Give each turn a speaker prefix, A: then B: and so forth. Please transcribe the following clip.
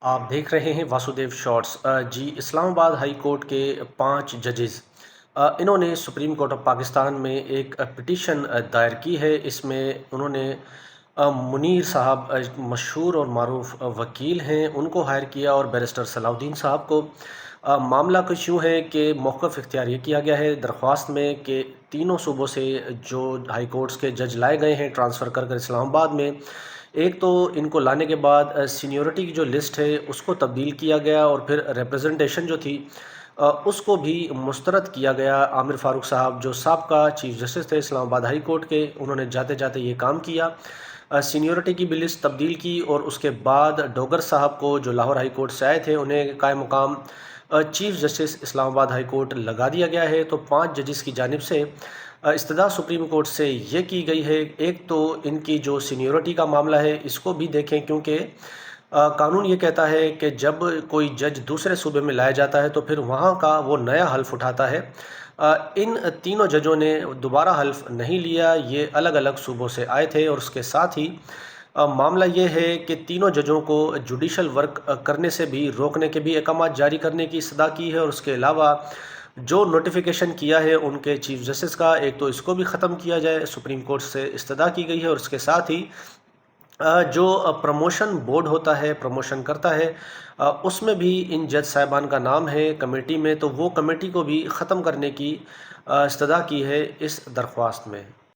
A: آپ دیکھ رہے ہیں واسودیو شارٹس۔ جی، اسلام آباد ہائی کورٹ کے 5 ججز انہوں نے سپریم کورٹ آف پاکستان میں ایک پٹیشن دائر کی ہے۔ اس میں انہوں نے منیر صاحب مشہور اور معروف وکیل ہیں، ان کو ہائر کیا، اور بیرسٹر صلاح الدین صاحب کو۔ معاملہ کچھ یوں ہے کہ موقف اختیار یہ کیا گیا ہے درخواست میں کہ تینوں صوبوں سے جو ہائی کورٹس کے جج لائے گئے ہیں ٹرانسفر کر کر اسلام آباد میں، ایک تو ان کو لانے کے بعد سینیورٹی کی جو لسٹ ہے اس کو تبدیل کیا گیا، اور پھر ریپرزنٹیشن جو تھی اس کو بھی مسترد کیا گیا۔ عامر فاروق صاحب جو سابقہ چیف جسٹس تھے اسلام آباد ہائی کورٹ کے، انہوں نے جاتے جاتے یہ کام کیا، سینیورٹی کی بھی لسٹ تبدیل کی، اور اس کے بعد ڈوگر صاحب کو جو لاہور ہائی کورٹ سے آئے تھے انہیں قائم مقام چیف جسٹس اسلام آباد ہائی کورٹ لگا دیا گیا ہے۔ تو 5 ججز کی جانب سے استدعا سپریم کورٹ سے یہ کی گئی ہے، ایک تو ان کی جو سینیورٹی کا معاملہ ہے اس کو بھی دیکھیں، کیونکہ قانون یہ کہتا ہے کہ جب کوئی جج دوسرے صوبے میں لایا جاتا ہے تو پھر وہاں کا وہ نیا حلف اٹھاتا ہے۔ ان تینوں ججوں نے دوبارہ حلف نہیں لیا، یہ الگ الگ صوبوں سے آئے تھے، اور اس کے ساتھ ہی معاملہ یہ ہے کہ تینوں ججوں کو جوڈیشل ورک کرنے سے بھی روکنے کے بھی احکامات جاری کرنے کی استدعا کی ہے، اور اس کے علاوہ جو نوٹیفیکیشن کیا ہے ان کے چیف جسٹس کا، ایک تو اس کو بھی ختم کیا جائے، سپریم کورٹ سے استدعا کی گئی ہے۔ اور اس کے ساتھ ہی جو پروموشن بورڈ ہوتا ہے، پروموشن کرتا ہے، اس میں بھی ان جج صاحبان کا نام ہے کمیٹی میں، تو وہ کمیٹی کو بھی ختم کرنے کی استدعا کی ہے اس درخواست میں۔